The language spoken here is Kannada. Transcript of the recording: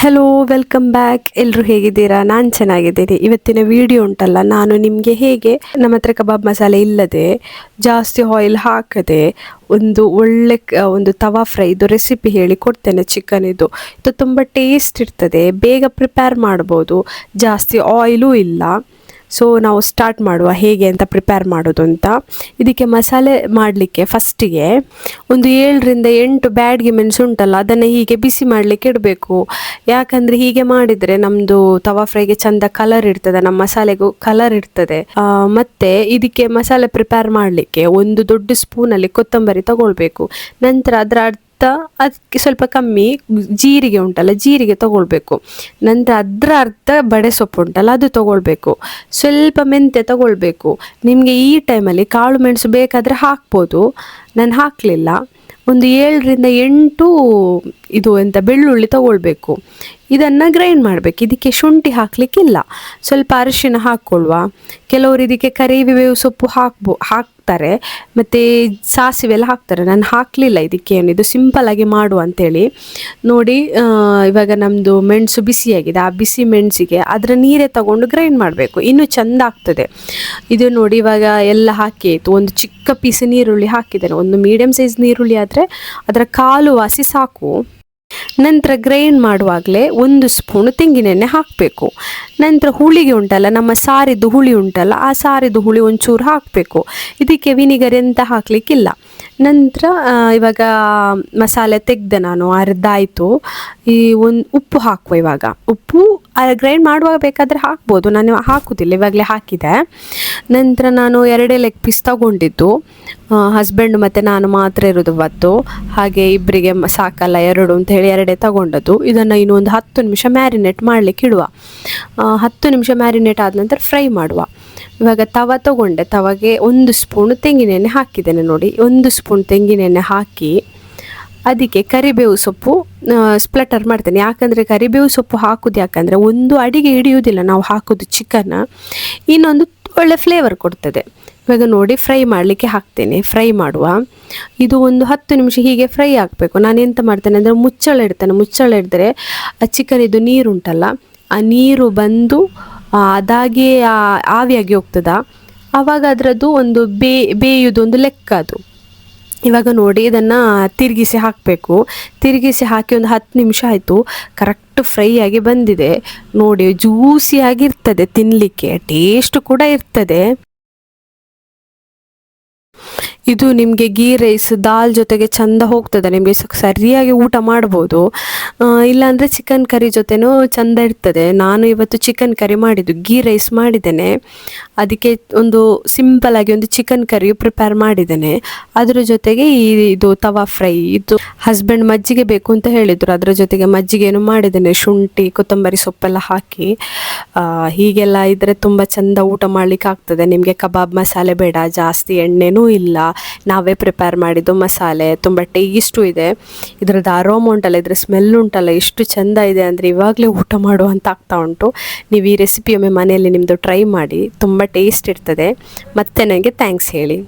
Hello, welcome back. ಎಲ್ಲರೂ ಹೇಗಿದ್ದೀರಾ? ನಾನು ಚೆನ್ನಾಗಿದ್ದೀನಿ. ಇವತ್ತಿನ ವಿಡಿಯೋ ಉಂಟಲ್ಲ, ನಾನು ನಿಮಗೆ ಹೇಗೆ ನಮ್ಮ ಹತ್ರ ಕಬಾಬ್ ಮಸಾಲೆ ಇಲ್ಲದೆ ಜಾಸ್ತಿ ಆಯಿಲ್ ಹಾಕದೆ ಒಂದು ತವಾ ಫ್ರೈ ಇದು ರೆಸಿಪಿ ಹೇಳಿ ಕೊಡ್ತೇನೆ. ಚಿಕನ್ ಇದು ತುಂಬ ಟೇಸ್ಟ್ ಇರ್ತದೆ, ಬೇಗ ಪ್ರಿಪೇರ್ ಮಾಡ್ಬೋದು, ಜಾಸ್ತಿ ಆಯಿಲೂ ಇಲ್ಲ. ಸೊ ನಾವು ಸ್ಟಾರ್ಟ್ ಮಾಡುವ ಹೇಗೆ ಅಂತ ಪ್ರಿಪೇರ್ ಮಾಡೋದು ಅಂತ. ಇದಕ್ಕೆ ಮಸಾಲೆ ಮಾಡಲಿಕ್ಕೆ ಫಸ್ಟಿಗೆ ಒಂದು 7ರಿಂದ 8 ಬ್ಯಾಡ್ಗೆ ಮೆಣಸು ಉಂಟಲ್ಲ, ಅದನ್ನು ಹೀಗೆ ಬಿಸಿ ಮಾಡಲಿಕ್ಕೆ ಇಡಬೇಕು. ಯಾಕಂದರೆ ಹೀಗೆ ಮಾಡಿದರೆ ನಮ್ಮದು ತವಾ ಫ್ರೈಗೆ ಚಂದ ಕಲರ್ ಇರ್ತದೆ, ನಮ್ಮ ಮಸಾಲೆಗೂ ಕಲರ್ ಇರ್ತದೆ. ಮತ್ತು ಇದಕ್ಕೆ ಮಸಾಲೆ ಪ್ರಿಪೇರ್ ಮಾಡಲಿಕ್ಕೆ ಒಂದು ದೊಡ್ಡ ಸ್ಪೂನಲ್ಲಿ ಕೊತ್ತಂಬರಿ ತಗೊಳ್ಬೇಕು. ನಂತರ ಅದಕ್ಕೆ ಸ್ವಲ್ಪ ಕಮ್ಮಿ ಜೀರಿಗೆ ಉಂಟಲ್ಲ, ಜೀರಿಗೆ ತಗೊಳ್ಬೇಕು. ನಂತರ ಅದರ ಅರ್ಧ ಬಡೆ ಸೊಪ್ಪು ಉಂಟಲ್ಲ, ಅದು ತಗೊಳ್ಬೇಕು. ಸ್ವಲ್ಪ ಮೆಂತ್ಯ ತಗೊಳ್ಬೇಕು. ನಿಮಗೆ ಈ ಟೈಮಲ್ಲಿ ಕಾಳು ಮೆಣಸು ಬೇಕಾದರೆ ಹಾಕ್ಬೋದು, ನಾನು ಹಾಕಲಿಲ್ಲ. ಒಂದು 7ರಿಂದ 8 ಬೆಳ್ಳುಳ್ಳಿ ತಗೊಳ್ಬೇಕು. ಇದನ್ನು ಗ್ರೈಂಡ್ ಮಾಡಬೇಕು. ಇದಕ್ಕೆ ಶುಂಠಿ ಹಾಕಲಿಕ್ಕಿಲ್ಲ, ಸ್ವಲ್ಪ ಅರಿಶಿನ ಹಾಕ್ಕೊಳ್ವಾ. ಕೆಲವರು ಇದಕ್ಕೆ ಕರಿಬೇವು ಸೊಪ್ಪು ಹಾಕ್ತಾರೆ, ಮತ್ತು ಸಾಸಿವೆಲ್ಲ ಹಾಕ್ತಾರೆ. ನಾನು ಹಾಕಲಿಲ್ಲ ಇದಕ್ಕೇನು, ಇದು ಸಿಂಪಲ್ಲಾಗಿ ಮಾಡುವ ಅಂಥೇಳಿ. ನೋಡಿ, ಇವಾಗ ನಮ್ಮದು ಮೆಣಸು ಬಿಸಿಯಾಗಿದೆ. ಆ ಬಿಸಿ ಮೆಣಸಿಗೆ ಅದರ ನೀರೇ ತಗೊಂಡು ಗ್ರೈಂಡ್ ಮಾಡಬೇಕು, ಇನ್ನೂ ಚೆಂದ ಆಗ್ತದೆ. ಇದು ನೋಡಿ, ಇವಾಗ ಎಲ್ಲ ಹಾಕಿ ಆಯಿತು. ಒಂದು ಚಿಕ್ಕ ಪೀಸ್ ನೀರುಳ್ಳಿ ಹಾಕಿದ್ದೇನೆ. ಒಂದು ಮೀಡಿಯಮ್ ಸೈಜ್ ನೀರುಳ್ಳಿ ಆದರೆ ಅದರ ಕಾಲು ವಾಸಿ ಸಾಕು. ನಂತರ ಗ್ರೈಂಡ್ ಮಾಡುವಾಗಲೇ 1 ಸ್ಪೂನ್ ತೆಂಗಿನೆಣ್ಣೆ ಹಾಕಬೇಕು. ನಂತರ ಹುಳಿಗೆ ಉಂಟಲ್ಲ, ನಮ್ಮ ಸಾರಿದ್ದು ಹುಳಿ ಉಂಟಲ್ಲ, ಆ ಸಾರಿದ್ದು ಹುಳಿ ಒಂಚೂರು ಹಾಕಬೇಕು. ಇದಕ್ಕೆ ವಿನಿಗರ್ ಎಂತ ಹಾಕಲಿಕ್ಕಿಲ್ಲ. ನಂತರ ಇವಾಗ ಮಸಾಲೆ ತೆಗೆದೆ ನಾನು, ಅರ್ಧ ಆಯಿತು. ಉಪ್ಪು ಹಾಕುವ. ಇವಾಗ ಉಪ್ಪು ಗ್ರೈಂಡ್ ಮಾಡುವಾಗ ಬೇಕಾದರೆ ಹಾಕ್ಬೋದು, ನಾನು ಹಾಕುವುದಿಲ್ಲ, ಇವಾಗಲೇ ಹಾಕಿದೆ. ನಂತರ ನಾನು 2 ಲೆಗ್ ಪೀಸ್ ತಗೊಂಡಿದ್ದು. ಹಸ್ಬೆಂಡ್ ಮತ್ತು ನಾನು ಮಾತ್ರ ಇರೋದು ಇವತ್ತು, ಹಾಗೆ ಇಬ್ಬರಿಗೆ ಸಾಕಲ್ಲ 2 ಅಂತ ಹೇಳಿ 2 ತಗೊಂಡದ್ದು. ಇದನ್ನು ಇನ್ನೂ ಒಂದು 10 ನಿಮಿಷ ಮ್ಯಾರಿನೇಟ್ ಮಾಡಲಿಕ್ಕೆ ಇಡುವ. 10 ನಿಮಿಷ ಮ್ಯಾರಿನೇಟ್ ಆದ ನಂತರ ಫ್ರೈ ಮಾಡುವ. ಇವಾಗ ತವ ತಗೊಂಡೆ, ತವಾಗೆ 1 ಸ್ಪೂನ್ ತೆಂಗಿನೆಣ್ಣೆ ಹಾಕಿದ್ದೇನೆ. ನೋಡಿ, 1 ಸ್ಪೂನ್ ತೆಂಗಿನೆಣ್ಣೆ ಹಾಕಿ ಅದಕ್ಕೆ ಕರಿಬೇವು ಸೊಪ್ಪು ಸ್ಪ್ಲಟರ್ ಮಾಡ್ತೇನೆ. ಯಾಕಂದರೆ ಕರಿಬೇವು ಸೊಪ್ಪು ಹಾಕೋದು ಯಾಕಂದರೆ ಒಂದು ಅಡಿಗೆ ಹಿಡಿಯುವುದಿಲ್ಲ ನಾವು ಹಾಕೋದು ಚಿಕನ್, ಇನ್ನೊಂದು ಒಳ್ಳೆ ಫ್ಲೇವರ್ ಕೊಡ್ತದೆ. ಇವಾಗ ನೋಡಿ, ಫ್ರೈ ಮಾಡಲಿಕ್ಕೆ ಹಾಕ್ತೇನೆ. ಫ್ರೈ ಮಾಡುವ. ಇದು ಒಂದು 10 ನಿಮಿಷ ಹೀಗೆ ಫ್ರೈ ಆಗಬೇಕು. ನಾನು ಎಂತ ಮಾಡ್ತೇನೆ ಅಂದರೆ ಮುಚ್ಚಳ ಇಡ್ತೇನೆ. ಮುಚ್ಚಳ ಹಿಡಿದ್ರೆ ಆ ಚಿಕನ್ ಇದು ನೀರು ಉಂಟಲ್ಲ, ಆ ನೀರು ಬಂದು ಅದಾಗಿ ಆವಿಯಾಗಿ ಹೋಗ್ತದ. ಆವಾಗ ಅದರದ್ದು ಒಂದು ಬೇಯುವುದೊಂದು ಲೆಕ್ಕ ಅದು. ಇವಾಗ ನೋಡಿ, ಇದನ್ನು ತಿರುಗಿಸಿ ಹಾಕಬೇಕು. ತಿರುಗಿಸಿ ಹಾಕಿ ಒಂದು 10 ನಿಮಿಷ ಆಯಿತು. ಕರೆಕ್ಟ್ ಫ್ರೈ ಆಗಿ ಬಂದಿದೆ ನೋಡಿ, ಜ್ಯೂಸಿಯಾಗಿರ್ತದೆ, ತಿನ್ನಲಿಕ್ಕೆ ಟೇಸ್ಟ್ ಕೂಡ ಇರ್ತದೆ. ಇದು ನಿಮಗೆ ಗೀ ರೈಸ್ ದಾಲ್ ಜೊತೆಗೆ ಚೆಂದ ಹೋಗ್ತದೆ, ನಿಮಗೆ ಸರಿಯಾಗಿ ಊಟ ಮಾಡ್ಬೋದು. ಇಲ್ಲಾಂದರೆ ಚಿಕನ್ ಕರಿ ಜೊತೆನೂ ಚೆಂದ ಇರ್ತದೆ. ನಾನು ಇವತ್ತು ಚಿಕನ್ ಕರಿ ಮಾಡಿದ್ದು, ಗೀ ರೈಸ್ ಮಾಡಿದ್ದೇನೆ. ಅದಕ್ಕೆ ಒಂದು ಸಿಂಪಲ್ಲಾಗಿ ಒಂದು ಚಿಕನ್ ಕರಿಯು ಪ್ರಿಪೇರ್ ಮಾಡಿದ್ದೇನೆ. ಅದರ ಜೊತೆಗೆ ಇದು ತವಾ ಫ್ರೈ. ಇದು ಹಸ್ಬೆಂಡ್ ಮಜ್ಜಿಗೆ ಬೇಕು ಅಂತ ಹೇಳಿದರು, ಅದರ ಜೊತೆಗೆ ಮಜ್ಜಿಗೆಯನ್ನು ಮಾಡಿದ್ದೇನೆ, ಶುಂಠಿ ಕೊತ್ತಂಬರಿ ಸೊಪ್ಪೆಲ್ಲ ಹಾಕಿ. ಹೀಗೆಲ್ಲ ಇದ್ದರೆ ತುಂಬ ಚೆಂದ ಊಟ ಮಾಡಲಿಕ್ಕೆ ಆಗ್ತದೆ. ನಿಮಗೆ ಕಬಾಬ್ ಮಸಾಲೆ ಬೇಡ, ಜಾಸ್ತಿ ಎಣ್ಣೆನೂ ಇಲ್ಲ, ನಾವೇ ಪ್ರಿಪೇರ್ ಮಾಡಿದ್ದು ಮಸಾಲೆ. ತುಂಬ ಟೇಸ್ಟು ಇದೆ. ಇದರದ್ದು ಅರೋಮ ಉಂಟಲ್ಲ, ಇದರ ಸ್ಮೆಲ್ ಉಂಟಲ್ಲ, ಎಷ್ಟು ಚೆಂದ ಇದೆ ಅಂದರೆ ಇವಾಗಲೇ ಊಟ ಮಾಡುವಂತ ಆಗ್ತಾ ಉಂಟು. ನೀವು ಈ ರೆಸಿಪಿಯೊಮ್ಮೆ ಮನೆಯಲ್ಲಿ ನಿಮ್ಮದು ಟ್ರೈ ಮಾಡಿ, ತುಂಬ ಟೇಸ್ಟ್ ಇರ್ತದೆ. ಮತ್ತೆ ನನಗೆ ಥ್ಯಾಂಕ್ಸ್ ಹೇಳಿ.